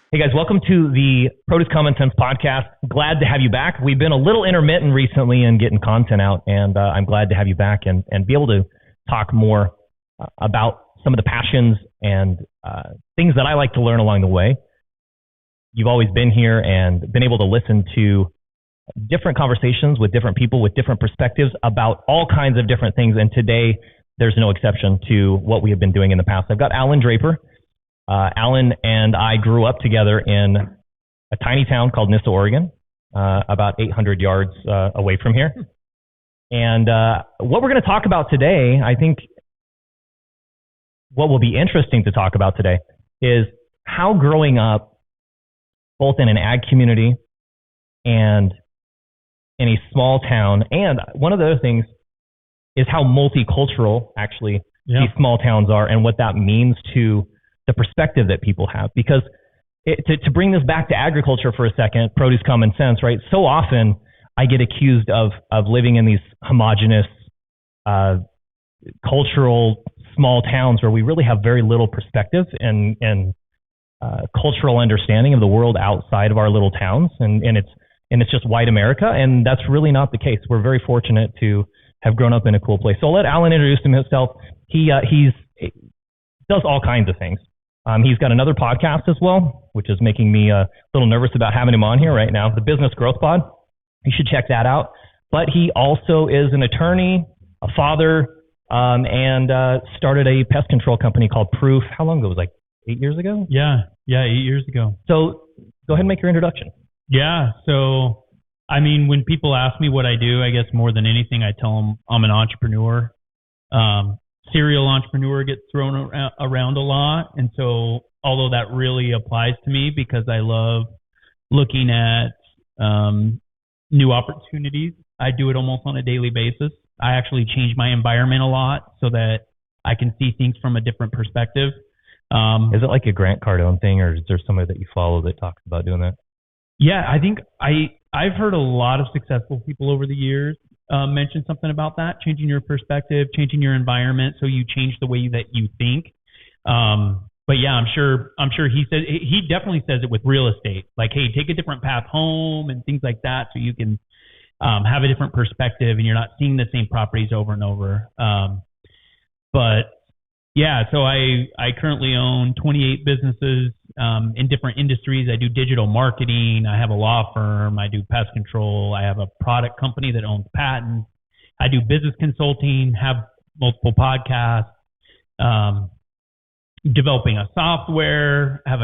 Hey guys, welcome to the Produce Common Sense podcast. Glad to have you back. We've been a little intermittent recently in getting content out, and I'm glad to have you back and be able to talk more about some of the passions and things that I like to learn along the way. You've always been here and been able to listen to different conversations with different people with different perspectives about all kinds of different things, and today there's no exception to what we have been doing in the past. I've got Allan Draper. Allan and I grew up together in a tiny town called Nissa, Oregon, about 800 yards away from here. And what we're going to talk about today, I think what will be interesting to talk about today is how growing up both in an ag community and in a small town, and one of the other things is how multicultural actually these small towns are and what that means to the perspective that people have. Because to bring this back to agriculture for a second, produce common sense, right? So often I get accused of living in these homogenous, cultural small towns where we really have very little perspective and cultural understanding of the world outside of our little towns, and it's just white America, and that's really not the case. We're very fortunate to have grown up in a cool place. So I'll let Allan introduce himself. He does all kinds of things. He's got another podcast as well, which is making me a little nervous about having him on here right now, the Business Growth Pod. You should check that out. But he also is an attorney, a father, and started a pest control company called Proof. How long ago? It was like 8 years ago? Yeah, 8 years ago. So go ahead and make your introduction. Yeah, so, I mean, when people ask me what I do, I guess more than anything, I tell them I'm an entrepreneur. Serial entrepreneur gets thrown around a lot. And so, although that really applies to me because I love looking at new opportunities, I do it almost on a daily basis. I actually change my environment a lot so that I can see things from a different perspective. Is it like a Grant Cardone thing, or is there somebody that you follow that talks about doing that? Yeah, I think I've heard a lot of successful people over the years mention something about that, changing your perspective, changing your environment, so you change the way that you think. But yeah, I'm sure he definitely says it with real estate, like, hey, take a different path home and things like that, so you can have a different perspective and you're not seeing the same properties over and over. But yeah, so I currently own 28 businesses in different industries. I do digital marketing. I have a law firm. I do pest control. I have a product company that owns patents. I do business consulting, have multiple podcasts, developing a software. I have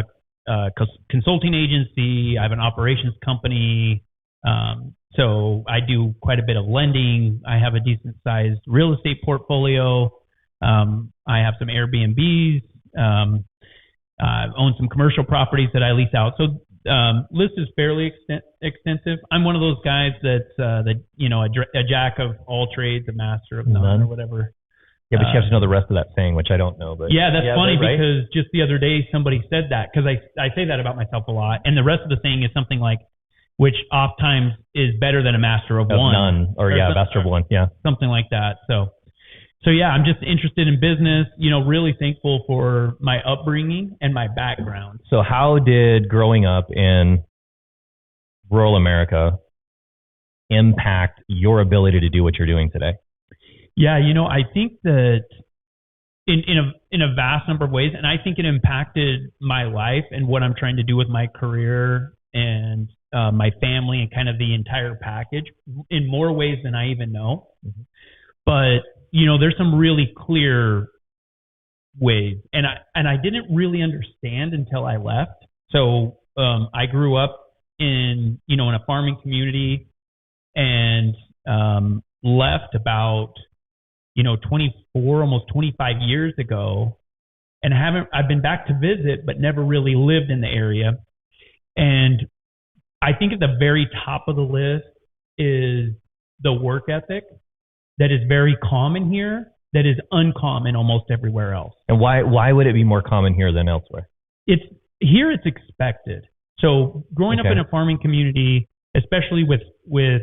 a consulting agency. I have an operations company. So I do quite a bit of lending. I have a decent sized real estate portfolio. I have some Airbnbs, own some commercial properties that I lease out. So list is fairly extensive. I'm one of those guys that's a jack of all trades, a master of none, or whatever. Yeah, but you have to know the rest of that saying, which I don't know. But yeah, that's funny, right? Because just the other day somebody said that, because I say that about myself a lot. And the rest of the saying is something like, which oftentimes is better than a master of one. None, or master of one, yeah. Something like that. So yeah, I'm just interested in business, really thankful for my upbringing and my background. So how did growing up in rural America impact your ability to do what you're doing today? Yeah, I think that in a vast number of ways, and I think it impacted my life and what I'm trying to do with my career and my family and kind of the entire package in more ways than I even know. Mm-hmm. But there's some really clear ways, and I didn't really understand until I left. So I grew up in a farming community, and left about 24, almost 25 years ago, and I've been back to visit, but never really lived in the area. And I think at the very top of the list is the work ethic that is very common here, that is uncommon almost everywhere else. And why would it be more common here than elsewhere? It's expected. So growing up in a farming community, especially with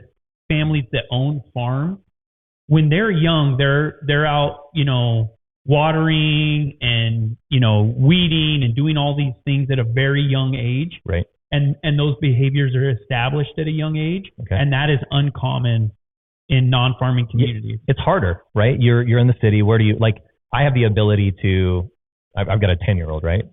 families that own farms, when they're young, they're out, watering and, weeding and doing all these things at a very young age. Right. And those behaviors are established at a young age. Okay. And that is uncommon in non-farming communities. It's harder, right? You're in the city. Where do you, like, I have the ability to, I've got a 10-year-old, right?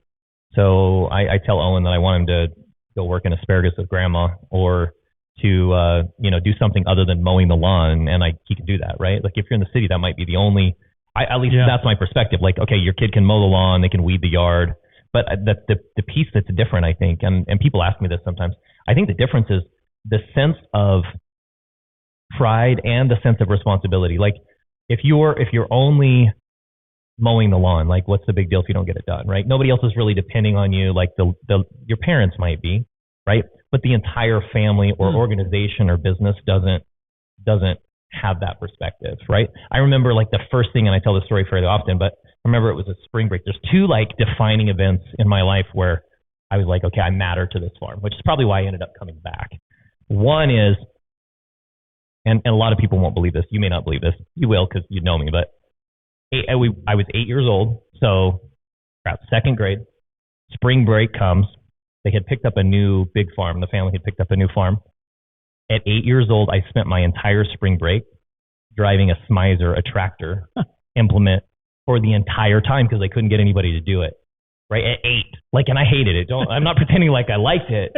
So I tell Owen that I want him to go work in asparagus with grandma, or to, do something other than mowing the lawn, and he can do that, right? Like, if you're in the city, that might be the only, at least that's my perspective. Like, okay, your kid can mow the lawn, they can weed the yard, but the piece that's different, I think, and people ask me this sometimes, I think the difference is the sense of pride and the sense of responsibility. Like, if you're only mowing the lawn, like, what's the big deal if you don't get it done, right? Nobody else is really depending on you. Like, your parents might be, right? But the entire family or organization or business doesn't have that perspective, right? I remember, like, the first thing, and I tell this story fairly often, but I remember it was a spring break. There's two, like, defining events in my life where I was like, okay, I matter to this farm, which is probably why I ended up coming back. One is, and a lot of people won't believe this. You may not believe this. You will, because you know me, but I was 8 years old, so about second grade. Spring break comes. They had picked up a new big farm. The family had picked up a new farm. At 8 years old, I spent my entire spring break driving a Smizer, a tractor implement, for the entire time because they couldn't get anybody to do it. Right at 8, like, and I hated it. I'm not pretending like I liked it,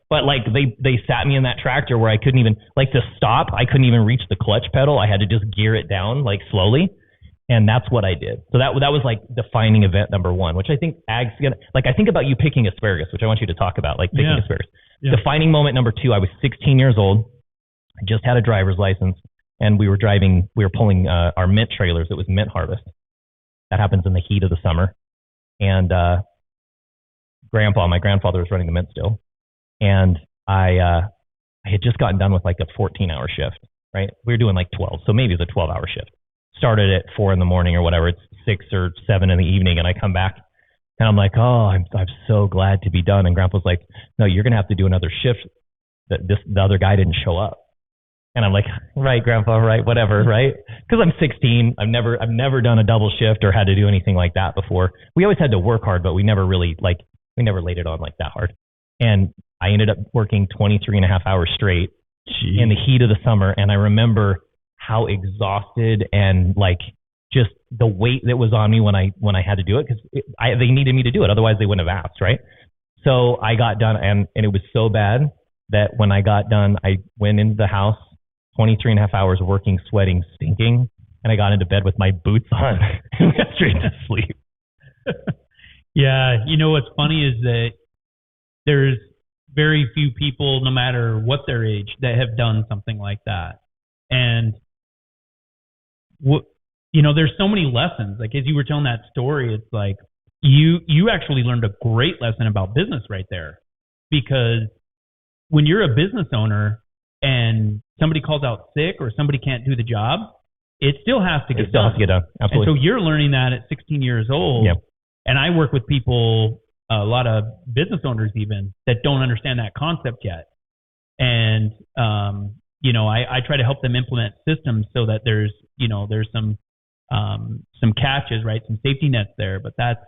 but like they sat me in that tractor where I couldn't even, like, to stop. I couldn't even reach the clutch pedal. I had to just gear it down, like, slowly. And that's what I did. So that was like defining event number one, which I think ag's gonna, like, I think about you picking asparagus, which I want you to talk about, like, picking asparagus. Yeah. Defining moment number two, I was 16 years old. I just had a driver's license, and we were pulling our mint trailers. It was mint harvest. That happens in the heat of the summer. And my grandfather was running the mint still. And I had just gotten done with like a 14-hour shift, right? We were doing like 12, so maybe it was a 12-hour shift. Started at 4 a.m. or whatever. It's 6 or 7 in the evening, and I come back, and I'm like, oh, I'm so glad to be done. And Grandpa's like, no, you're gonna have to do another shift. The other guy didn't show up. And I'm like, right, Grandpa, right, whatever, right? Because I'm 16. I've never done a double shift or had to do anything like that before. We always had to work hard, but we never really we never laid it on like that hard. And I ended up working 23 and a half hours straight in the heat of the summer. And I remember how exhausted and like just the weight that was on me when I had to do it, because they needed me to do it. Otherwise they wouldn't have asked, right? So I got done, and it was so bad that when I got done, I went into the house, 23 and a half hours working, sweating, stinking, and I got into bed with my boots on and went straight to sleep. Yeah, what's funny is that there's very few people, no matter what their age, that have done something like that. And there's so many lessons. Like, as you were telling that story, it's like you actually learned a great lesson about business right there. Because when you're a business owner and somebody calls out sick or somebody can't do the job, it still has to get done. Absolutely. And so you're learning that at 16 years old. Yep. And I work with people, a lot of business owners even, that don't understand that concept yet. And, I try to help them implement systems so that there's some catches, right? Some safety nets there. But that's,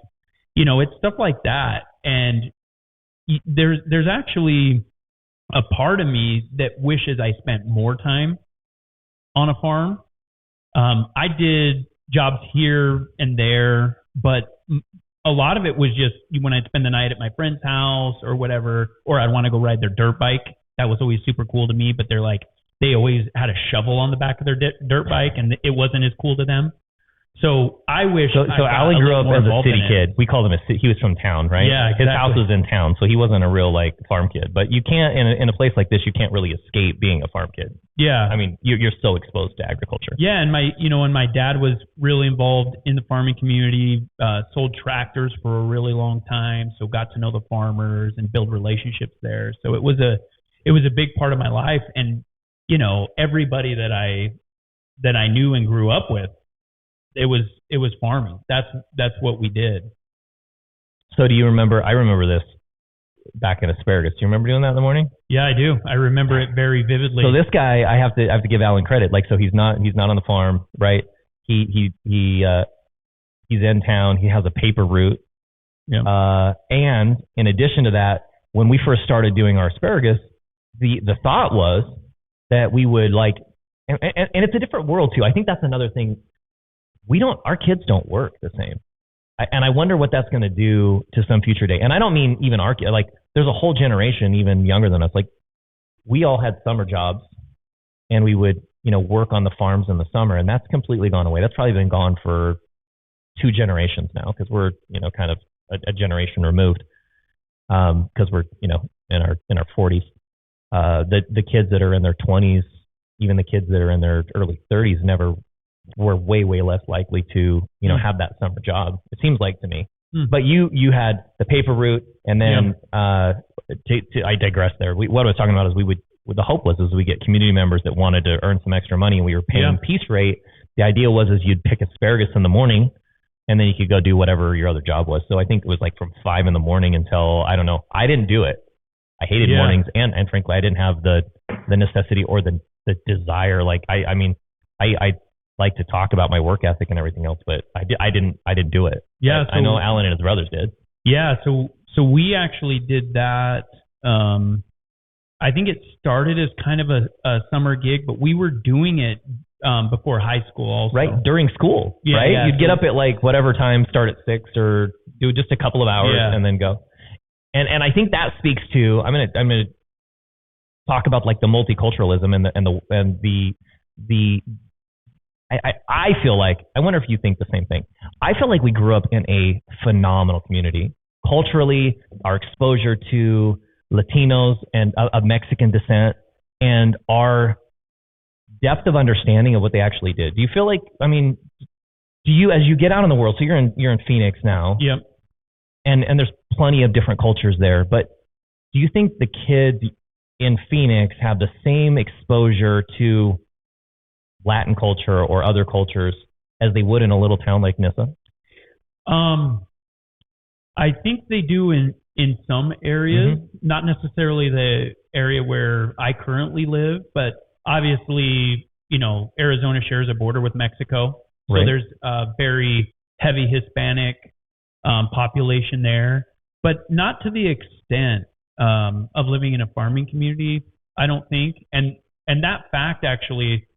it's stuff like that. And there's actually a part of me that wishes I spent more time on a farm. I did jobs here and there, but a lot of it was just when I'd spend the night at my friend's house or whatever, or I'd want to go ride their dirt bike. That was always super cool to me, but they always had a shovel on the back of their dirt bike, and it wasn't as cool to them. So I wish. So Allan grew up as a city kid. We called him he was from town, right? Yeah, exactly. His house was in town, so he wasn't a real farm kid. But you can't in a place like this, you can't really escape being a farm kid. Yeah, I mean, you're so exposed to agriculture. Yeah, and my dad was really involved in the farming community. Sold tractors for a really long time, so got to know the farmers and build relationships there. So it was a big part of my life, and everybody that I knew and grew up with. It was farming. That's what we did. So do you remember? I remember this back in asparagus. Do you remember doing that in the morning? Yeah, I do. I remember it very vividly. So this guy, I have to give Allan credit. So he's not on the farm, right? He He's in town. He has a paper route. Yeah. And in addition to that, when we first started doing our asparagus, the thought was that we would like, and it's a different world too. I think that's another thing. Our kids don't work the same. And I wonder what that's going to do to some future day. And I don't mean even our kids, like there's a whole generation even younger than us. Like we all had summer jobs and we would, work on the farms in the summer, and that's completely gone away. That's probably been gone for 2 generations now because we're, kind of a generation removed because we're, in our 40s. The kids that are in their 20s, even the kids that are in their early 30s were way, way less likely to, have that summer job. It seems like to me. But you had the paper route, and then I digress there. What I was talking about is the hope was we get community members that wanted to earn some extra money, and we were paying piece rate. The idea was you'd pick asparagus in the morning, and then you could go do whatever your other job was. So I think it was like from 5 a.m. until, I don't know. I didn't do it. I hated mornings, and frankly, I didn't have the necessity or the desire. Like I like to talk about my work ethic and everything else, but I didn't do it. Yeah, I know Allan and his brothers did. Yeah, so we actually did that. I think it started as kind of a summer gig, but we were doing it before high school also. Right, during school, right? Yeah, You'd get up at like whatever time, start at 6 or do just a couple of hours and then go. And I think that speaks to, I'm gonna talk about like the multiculturalism and the I feel like, I wonder if you think the same thing. I feel like we grew up in a phenomenal community. Culturally, our exposure to Latinos and of Mexican descent and our depth of understanding of what they actually did. Do you feel like, do you, as you get out in the world, so you're in Phoenix now. Yep. And there's plenty of different cultures there, but do you think the kids in Phoenix have the same exposure to Latin culture or other cultures as they would in a little town like Nissa? I think they do in some areas, not necessarily the area where I currently live, but obviously, Arizona shares a border with Mexico. So there's a very heavy Hispanic population there, but not to the extent of living in a farming community, I don't think. And that fact actually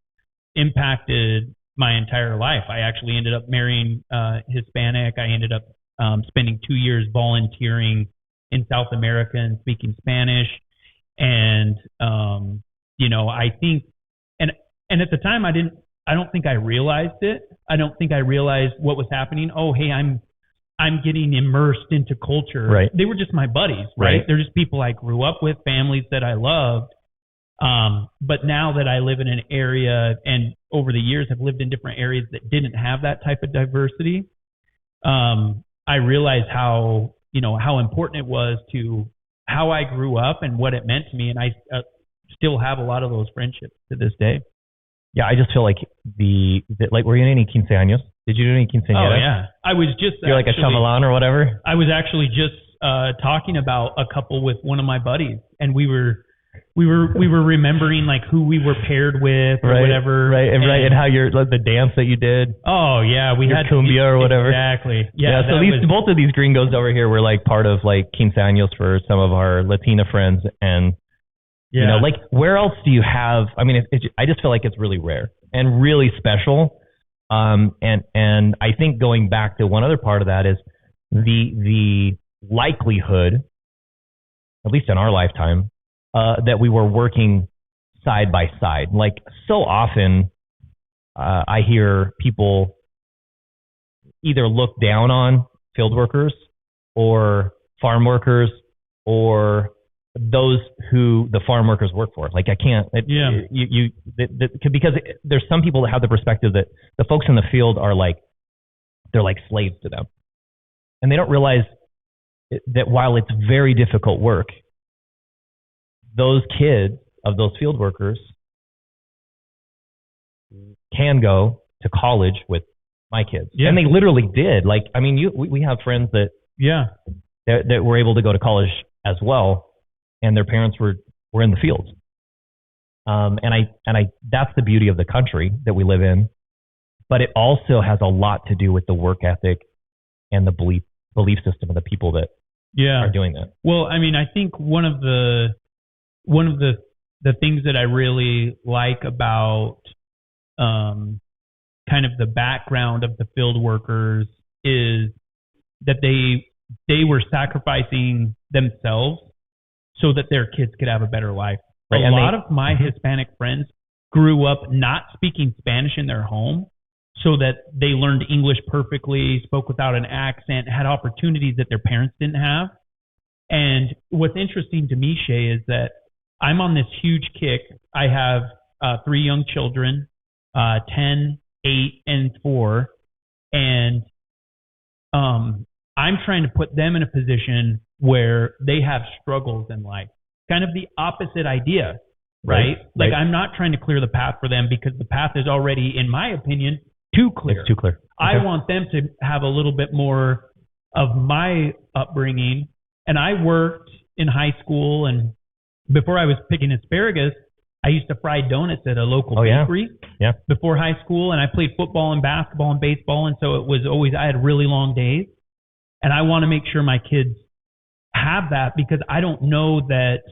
impacted my entire life. I actually ended up marrying Hispanic. I ended up spending 2 years volunteering in South America and speaking Spanish. And, I think, and at the time I don't think I realized it. I don't think I realized what was happening. Oh, hey, I'm getting immersed into culture. Right. They were just my buddies, right? They're just people I grew up with, families that I loved. But now that I live in an area and over the years have lived in different areas that didn't have that type of diversity, I realized how important it was to how I grew up and what it meant to me. And I still have a lot of those friendships to this day. Yeah, I just feel like were you in any quinceaños? Did you do any quinceañeras? Oh, yeah. I was just You're like a chamalán or whatever? I was actually just talking about a couple with one of my buddies, and we were remembering like who we were paired with or whatever. Right, and how the dance that you did. Oh, yeah. We had cumbia or whatever. Exactly. Yeah, so both of these gringos over here were like part of like quinceaños for some of our Latina friends. And, like where else do you have, I just feel like it's really rare and really special. And I think going back to one other part of that is the likelihood, at least in our lifetime, that we were working side by side. Like so often, I hear people either look down on field workers or farm workers or those who the farm workers work for. Like I can't, because there's some people that have the perspective that the folks in the field are like, they're like slaves to them. And they don't realize that while it's very difficult work, those kids of those field workers can go to college with my kids. Yeah. And they literally did. Like, we have friends that were able to go to college as well, and their parents were in the fields. And I that's the beauty of the country that we live in. but it also has a lot to do with the work ethic and the belief system of the people that are doing that. Well, I mean, I think one of the things that I really like about kind of the background of the field workers is that they were sacrificing themselves so that their kids could have a better life. Right. A lot of my Hispanic friends grew up not speaking Spanish in their home so that they learned English perfectly, spoke without an accent, had opportunities that their parents didn't have. And what's interesting to me, Shay, is that I'm on this huge kick. I have 3 young children, 10, 8, and 4. And I'm trying to put them in a position where they have struggles in life. Kind of the opposite idea, right? Like I'm not trying to clear the path for them because the path is already, in my opinion, too clear. It's too clear. Okay. I want them to have a little bit more of my upbringing. And I worked in high school, and before I was picking asparagus, I used to fry donuts at a local bakery before high school, and I played football and basketball and baseball, and so it was always, I had really long days. And I want to make sure my kids have that because I don't know that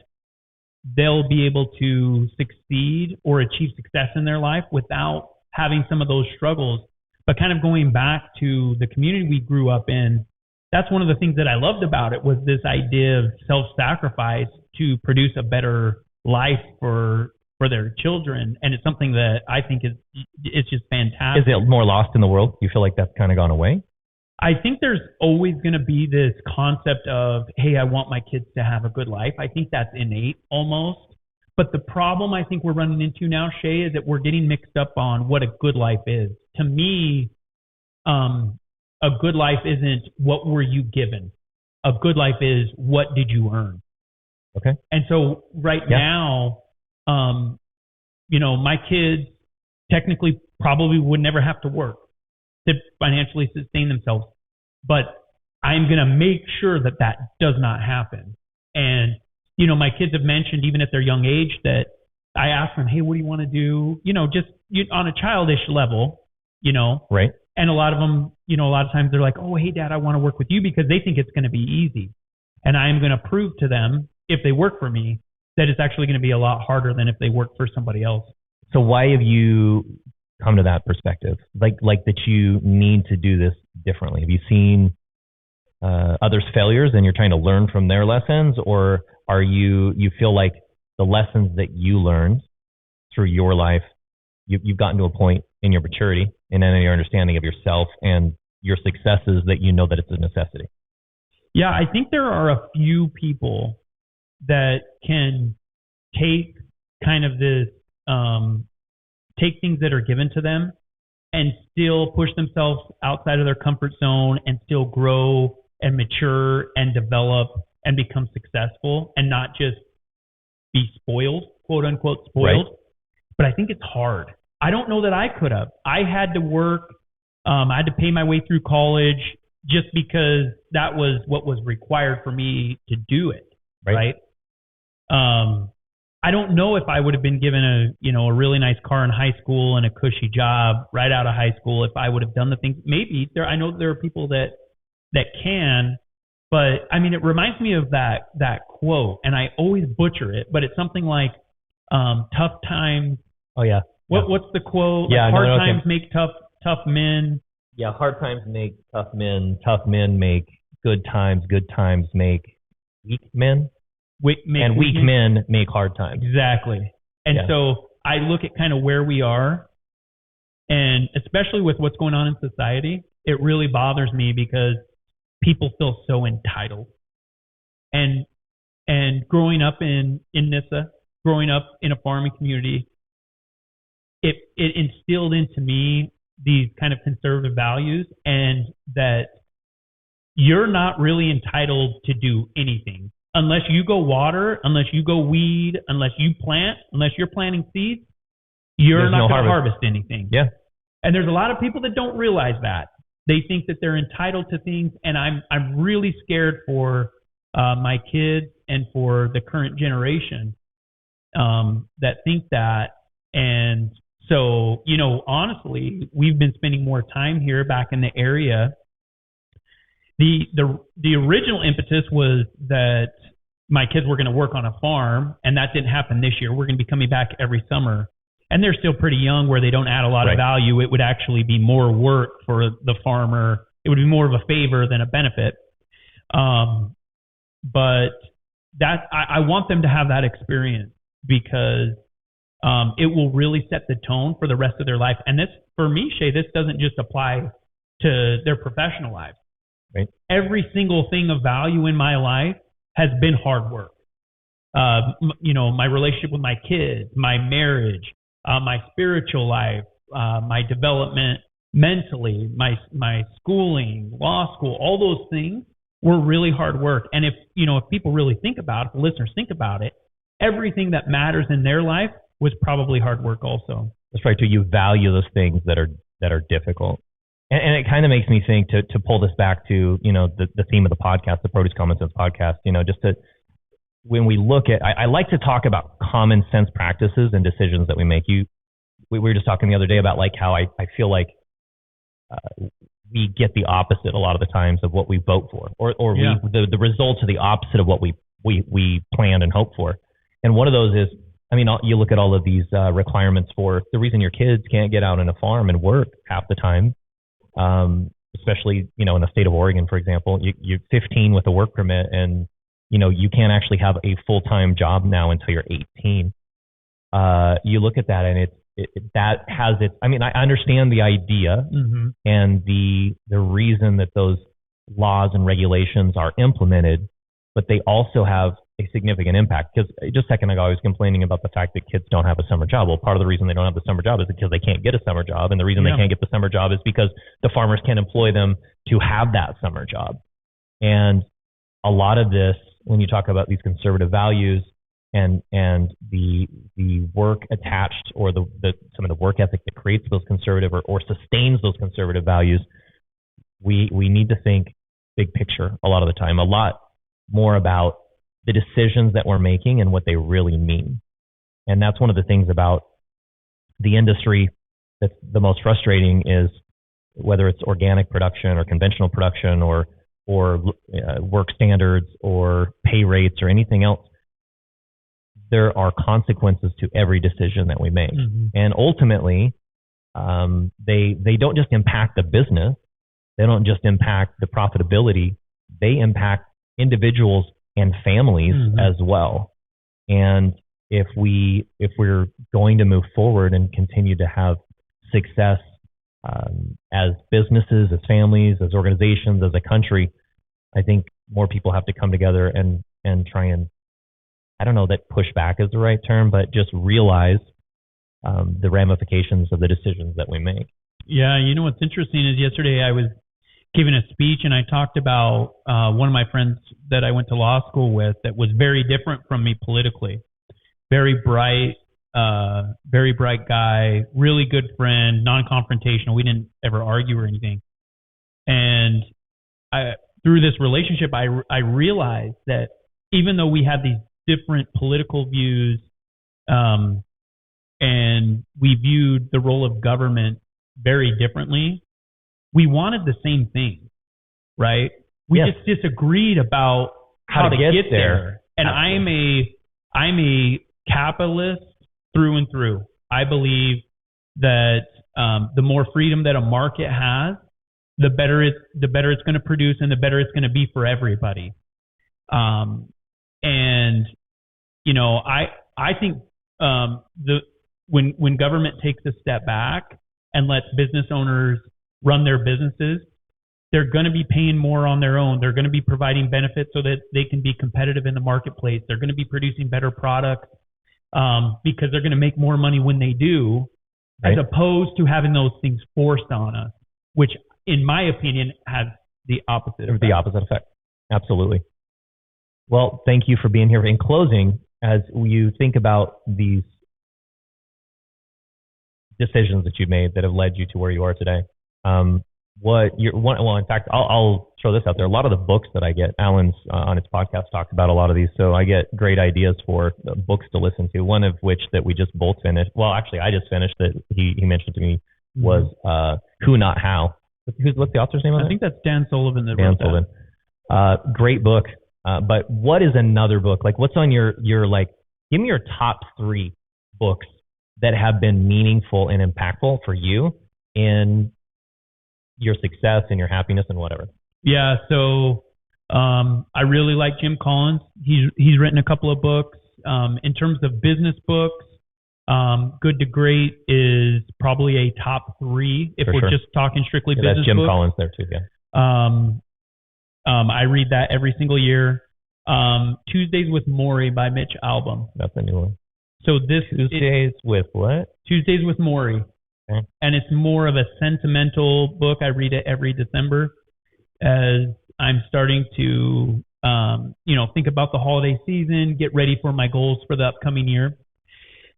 they'll be able to succeed or achieve success in their life without having some of those struggles. But kind of going back to the community we grew up in, that's one of the things that I loved about it was this idea of self-sacrifice to produce a better life for their children. And it's something that I think it's just fantastic. Is it more lost in the world? Do you feel like that's kind of gone away? I think there's always going to be this concept of, hey, I want my kids to have a good life. I think that's innate almost. But the problem I think we're running into now, Shay, is that we're getting mixed up on what a good life is. To me, a good life isn't what were you given. A good life is what did you earn. Okay. And so now, my kids technically probably would never have to work to financially sustain themselves. But I'm going to make sure that that does not happen. And, my kids have mentioned even at their young age that I ask them, hey, what do you want to do? Just on a childish level, Right. And a lot of them, a lot of times they're like, oh, hey, Dad, I want to work with you because they think it's going to be easy. And I'm going to prove to them, if they work for me, that it's actually going to be a lot harder than if they work for somebody else. So why have you come to that perspective? Like that you need to do this differently? Have you seen others' failures and you're trying to learn from their lessons? Or are you feel like the lessons that you learned through your life, you've gotten to a point in your maturity and in your understanding of yourself and your successes that you know that it's a necessity? Yeah, I think there are a few people that can take kind of this, take things that are given to them and still push themselves outside of their comfort zone and still grow and mature and develop and become successful and not just be spoiled, quote unquote spoiled. Right. But I think it's hard. I don't know that I could have. I had to work. I had to pay my way through college just because that was what was required for me to do it. Right. I don't know if I would have been given a really nice car in high school and a cushy job right out of high school if I would have done the things. Maybe I know there are people that can, but I mean, it reminds me of that quote, and I always butcher it, but it's something like, tough times. Oh yeah. What's the quote? Yeah, like, hard times make tough men. Yeah, hard times make tough men make good times make weak men. Weak men make hard times. Exactly. And so I look at kind of where we are, and especially with what's going on in society, it really bothers me because people feel so entitled. And growing up in Nissa, growing up in a farming community, it instilled into me these kind of conservative values, and that you're not really entitled to do anything. Unless you go water, unless you go weed, unless you plant, unless you're planting seeds, you're not going to harvest anything. Yeah. And there's a lot of people that don't realize that. They think that they're entitled to things, and I'm really scared for my kids and for the current generation that think that. And So, honestly, we've been spending more time here back in the area. The original impetus was that my kids were going to work on a farm, and that didn't happen this year. We're going to be coming back every summer. And they're still pretty young where they don't add a lot of value. It would actually be more work for the farmer. It would be more of a favor than a benefit. But I want them to have that experience because it will really set the tone for the rest of their life. And this, for me, Shay, this doesn't just apply to their professional lives. Right. Every single thing of value in my life has been hard work. My relationship with my kids, my marriage, my spiritual life, my development mentally, my schooling, law school, all those things were really hard work. And if people really think about it, the listeners think about it, everything that matters in their life was probably hard work also. That's right. You value those things that are difficult. And it kind of makes me think to pull this back to, the theme of the podcast, the Produce Common Sense podcast, when we look at, I like to talk about common sense practices and decisions that we make. We were just talking the other day about like how I feel like we get the opposite a lot of the times of what we vote for, or the results are the opposite of what we planned and hoped for. And one of those is, you look at all of these requirements for the reason your kids can't get out on a farm and work half the time, especially, in the state of Oregon, for example. You're 15 with a work permit, and you can't actually have a full-time job now until you're 18. You look at that, and that has its. I understand the idea and the reason that those laws and regulations are implemented, but they also have a significant impact. Because just a second ago, I was complaining about the fact that kids don't have a summer job. Well, part of the reason they don't have the summer job is because they can't get a summer job, and the reason they can't get the summer job is because the farmers can't employ them to have that summer job. And a lot of this, when you talk about these conservative values and the work attached, or some of the work ethic that creates those conservative or sustains those conservative values, we need to think big picture a lot of the time, a lot more about the decisions that we're making and what they really mean. And that's one of the things about the industry that's the most frustrating, is whether it's organic production or conventional production or work standards or pay rates or anything else, there are consequences to every decision that we make. And ultimately, they don't just impact the business. They don't just impact the profitability. They impact individuals and families as well. And if we're going to move forward and continue to have success as businesses, as families, as organizations, as a country, I think more people have to come together and try and, I don't know that push back is the right term, but just realize the ramifications of the decisions that we make. Yeah, what's interesting is yesterday I was giving a speech, and I talked about one of my friends that I went to law school with that was very different from me politically. Very bright guy, really good friend, non-confrontational. We didn't ever argue or anything. And through this relationship, I realized that even though we had these different political views, and we viewed the role of government very differently, we wanted the same thing, right? We just disagreed about how to get there. And absolutely. I'm a capitalist through and through. I believe that the more freedom that a market has, the better it's going to produce, and the better it's going to be for everybody. I think when government takes a step back and lets business owners run their businesses, they're going to be paying more on their own. They're going to be providing benefits so that they can be competitive in the marketplace. They're going to be producing better products because they're going to make more money when they do, as opposed to having those things forced on us, which, in my opinion, has the opposite effect. The opposite effect. Absolutely. Well, thank you for being here. In closing, as you think about these decisions that you've made that have led you to where you are today, in fact, I'll throw this out there. A lot of the books that I get, Allan's on his podcast talks about a lot of these, so I get great ideas for books to listen to. One of which that we just both finished. Well, actually, I just finished that he mentioned to me was Who Not How. What's the author's name on it? I think that's Dan Sullivan. Dan Sullivan. Great book. But what is another book? Like, what's on your like? Give me your top 3 books that have been meaningful and impactful for you in your success and your happiness and whatever. Yeah. So I really like Jim Collins. He's written a couple of books. In terms of business books, Good to Great is probably a top 3 if we're just talking strictly business that's Jim books. Collins there too. Yeah. I read that every single year. Tuesdays with Morrie by Mitch Albom. That's a new one. So Tuesdays with what? Tuesdays with Morrie. Okay. And it's more of a sentimental book. I read it every December as I'm starting to, think about the holiday season, get ready for my goals for the upcoming year.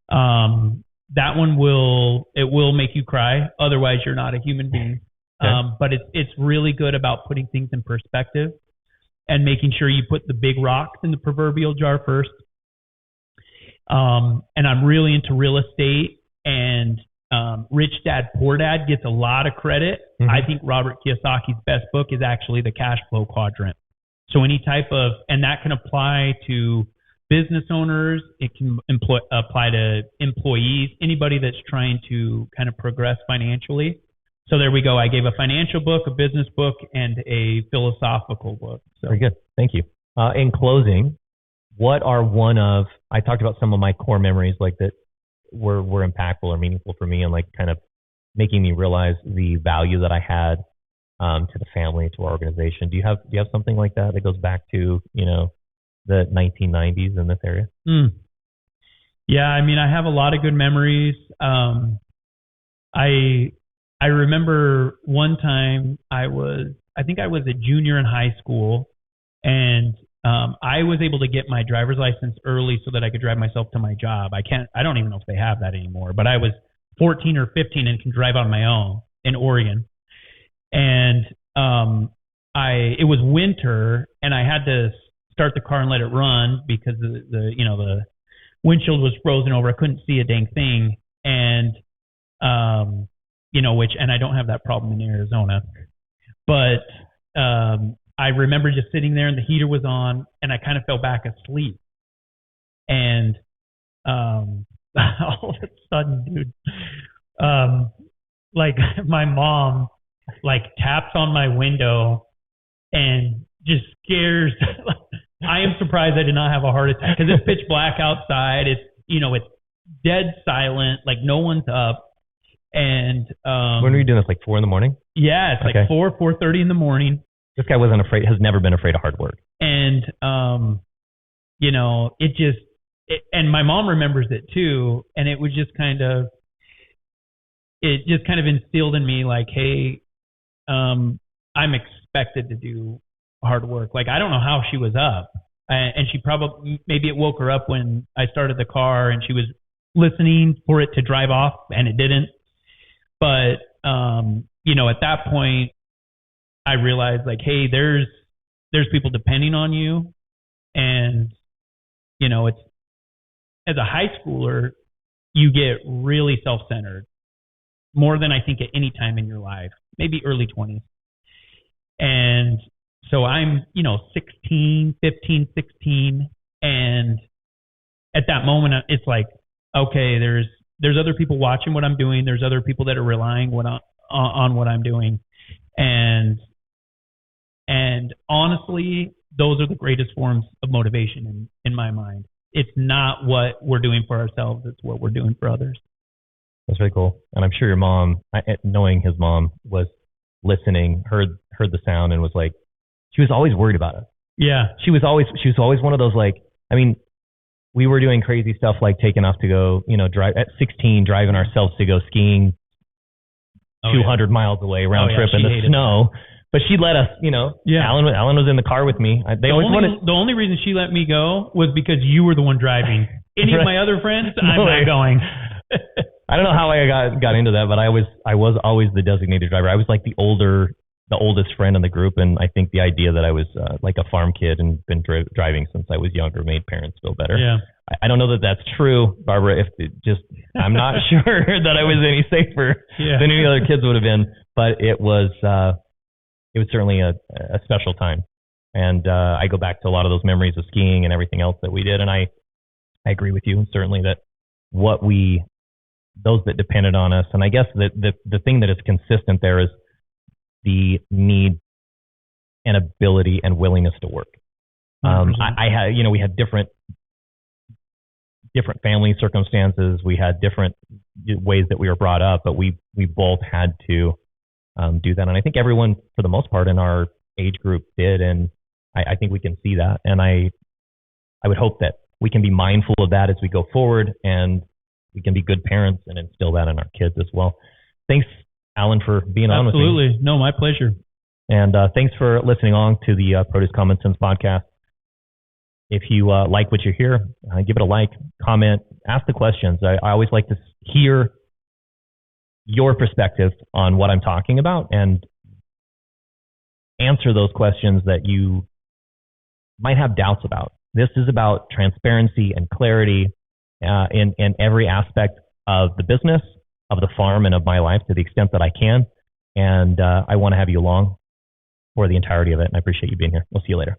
That one will make you cry. Otherwise, you're not a human being. Okay. But it's really good about putting things in perspective and making sure you put the big rocks in the proverbial jar first. And I'm really into real estate, and Rich Dad, Poor Dad gets a lot of credit. Mm-hmm. I think Robert Kiyosaki's best book is actually The Cash Flow Quadrant. So any type of, and that can apply to business owners. It can apply to employees, anybody that's trying to kind of progress financially. So there we go. I gave a financial book, a business book, and a philosophical book. So. Very good. Thank you. In closing, what are I talked about some of my core memories like that were impactful or meaningful for me and like kind of making me realize the value that I had to the family, to our organization. Do you have something like that goes back to, the 1990s in this area? Yeah, I mean, I have a lot of good memories. I remember one time I think I was a junior in high school, and I was able to get my driver's license early so that I could drive myself to my job. I don't even know if they have that anymore, but I was 14 or 15 and can drive on my own in Oregon. And it was winter, and I had to start the car and let it run because the windshield was frozen over. I couldn't see a dang thing. And and I don't have that problem in Arizona, but I remember just sitting there and the heater was on and I kind of fell back asleep. And all of a sudden, dude, my mom taps on my window and just scares. I am surprised I did not have a heart attack because it's pitch black outside. It's dead silent, like no one's up. And when were you doing this? Like 4 a.m? Yeah, it's like 4:30 in the morning. This guy has never been afraid of hard work. And and my mom remembers it too. And it was just kind of instilled in me like, hey, I'm expected to do hard work. Like, I don't know how she was up. And she maybe it woke her up when I started the car and she was listening for it to drive off and it didn't. But, at that point, I realized like, hey, there's people depending on you. And, it's as a high schooler, you get really self-centered more than I think at any time in your life, maybe early 20s. And so I'm, 15, 16. And at that moment, it's like, okay, there's other people watching what I'm doing. There's other people that are relying on what I'm doing. And honestly, those are the greatest forms of motivation in my mind. It's not what we're doing for ourselves. It's what we're doing for others. That's really cool. And I'm sure your mom, knowing his mom, was listening, heard the sound and was like, she was always worried about us. Yeah. She was always one of those we were doing crazy stuff like taking off to go, drive at 16, driving ourselves to go skiing 200 miles away, round trip in the snow. But she let us, Yeah. Allan was in the car with me. The only reason she let me go was because you were the one driving. Any of my other friends, I'm not going. I don't know how I got into that, but I was always the designated driver. I was like the oldest friend in the group, and I think the idea that I was like a farm kid and been driving since I was younger made parents feel better. Yeah. I don't know that that's true, Barbara. I'm not sure that I was any safer than any other kids would have been, but it was certainly a special time. And I go back to a lot of those memories of skiing and everything else that we did. And I agree with you, certainly, that those that depended on us, and I guess the thing that is consistent there is the need and ability and willingness to work. We had different family circumstances. We had different ways that we were brought up, but we both had to do that. And I think everyone, for the most part, in our age group did. And I think we can see that. And I would hope that we can be mindful of that as we go forward, and we can be good parents and instill that in our kids as well. Thanks, Allan, for being on with me. Absolutely. No, my pleasure. And thanks for listening on to the Produce Common Sense podcast. If you like what you hear, give it a like, comment, ask the questions. I always like to hear your perspective on what I'm talking about and answer those questions that you might have doubts about. This is about transparency and clarity in every aspect of the business, of the farm, and of my life to the extent that I can. And I want to have you along for the entirety of it. And I appreciate you being here. We'll see you later.